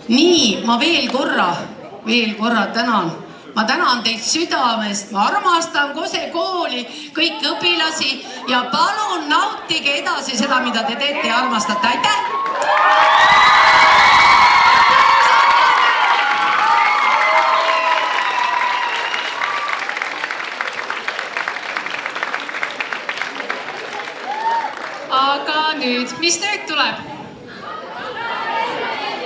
nii, ma veel korra tänan. Ma tänan teid südamest, ma armastan Kose kooli, kõiki õpilasi ja palun nautige edasi seda, mida te teete ja armastate. Aitäh! Aga nüüd, mis nüüd tuleb?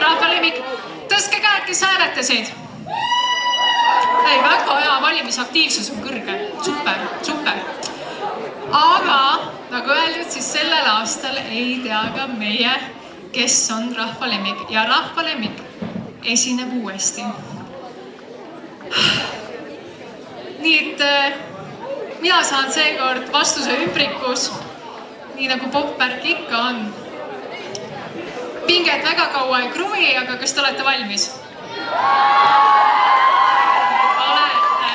Rahvalemik, tõstke käed, kes hääletasid. Ei, väga hea, valimisaktiivsus on kõrge. Super. Aga, nagu öeldud, siis sellel aastal ei tea ka meie, kes on rahvalemik. Ja rahvalemik esineb uuesti. Nii et mina saan seekord vastuse ümbrikus, nii nagu Popmärk ikka on. Pinged väga kaua ei kruvi, aga kas te olete valmis? Olete.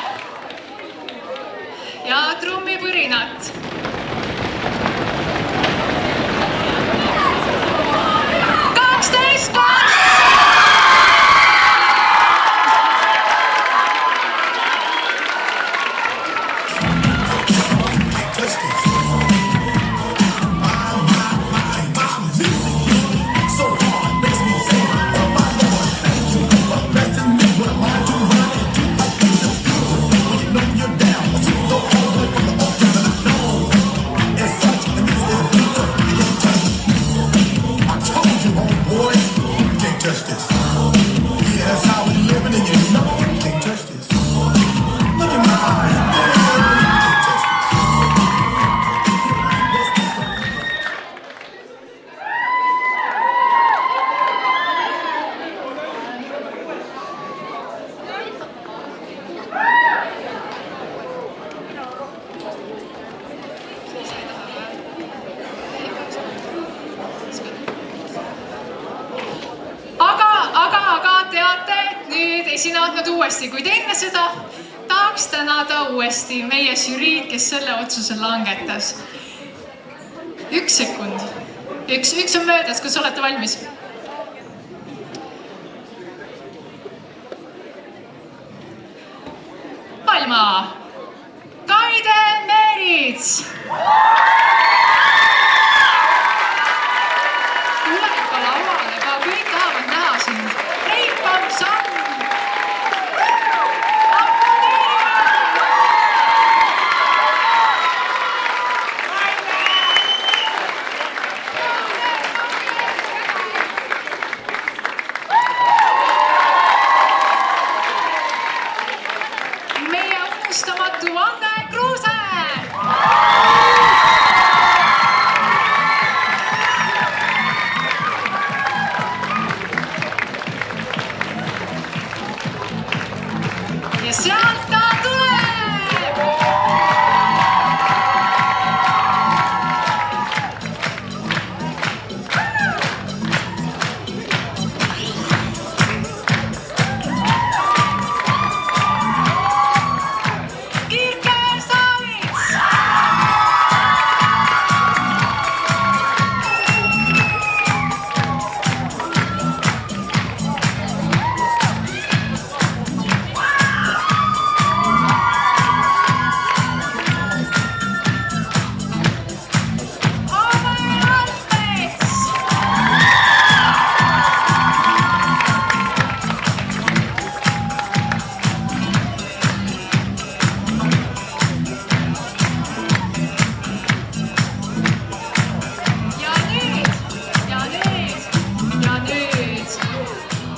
Ja trummipõrinat. esinevad uuesti, kuid enne seda tahaks tänada uuesti meie žüriid, kes selle otsuse langetas. 1 sekund. Üks on möödas, kas olete valmis? Palma, Kaide Merits. Tule ikka lauale, ka kõik tahavad näha sind. Rein Pampson. Meie unustamatu Anne Kruuse. Ja sealt ta tuleb. Kirke Savits. Ove Alpets.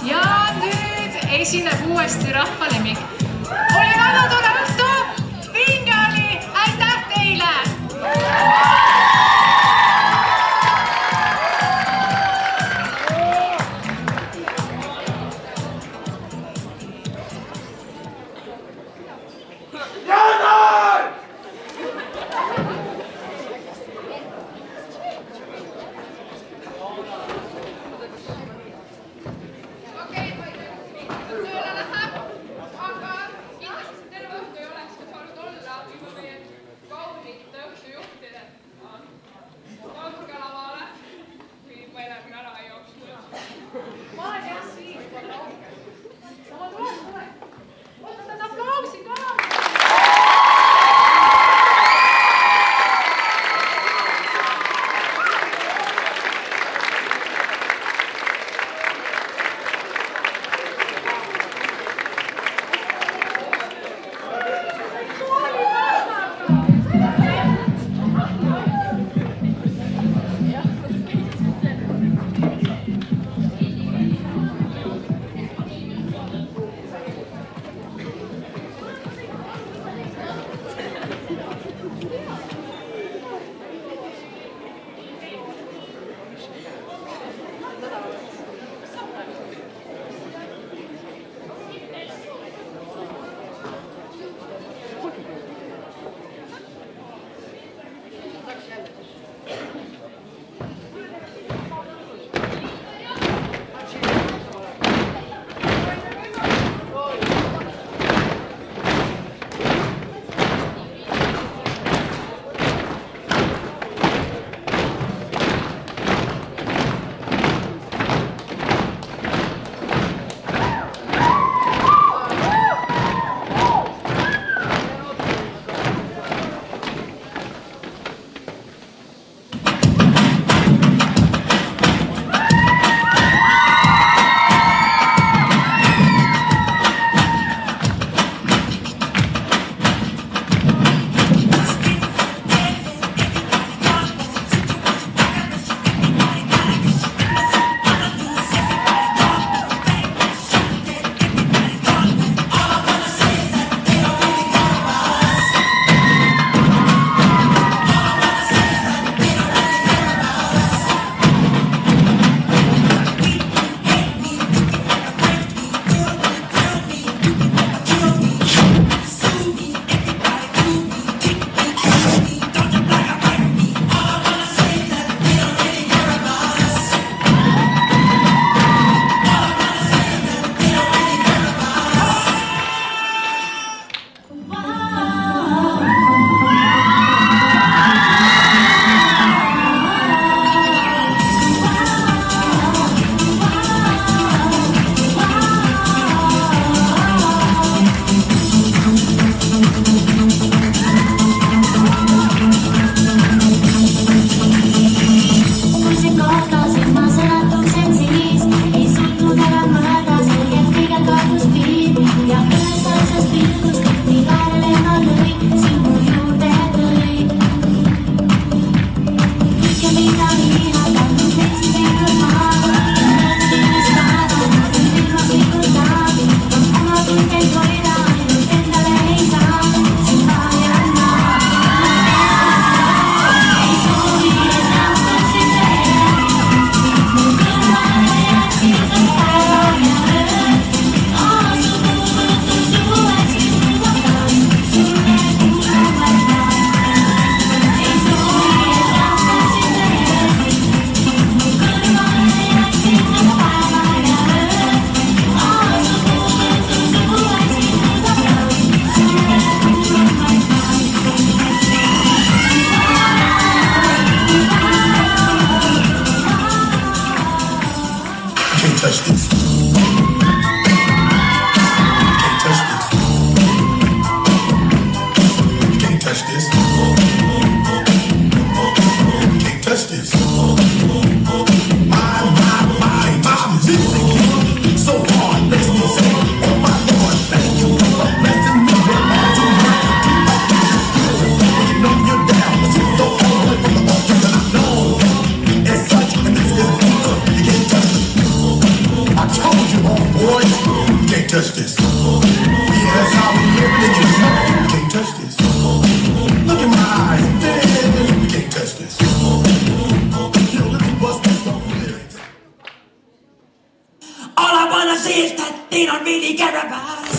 Ja nüüd esineb uuesti rahvalemik. Oli väga tore õhtu, vinge oli, aitäh teile! Okei, tööle läheb, aga can't touch this. Can't touch this. Can't touch this. Can't touch this. My music is so hard, makes me say, oh my Lord, thank you for blessing me with all too much. You know you're down, but you don't hold it from the altar that I know. It's such, and this is good, you can't touch it. I told you, boys, you can't touch this. Yeah, that's how we live it, and you know you can't touch this. Look in my eyes, man, you can't touch this. Yo, let me bust this off the lyrics. All I wanna see is that they don't really care about us.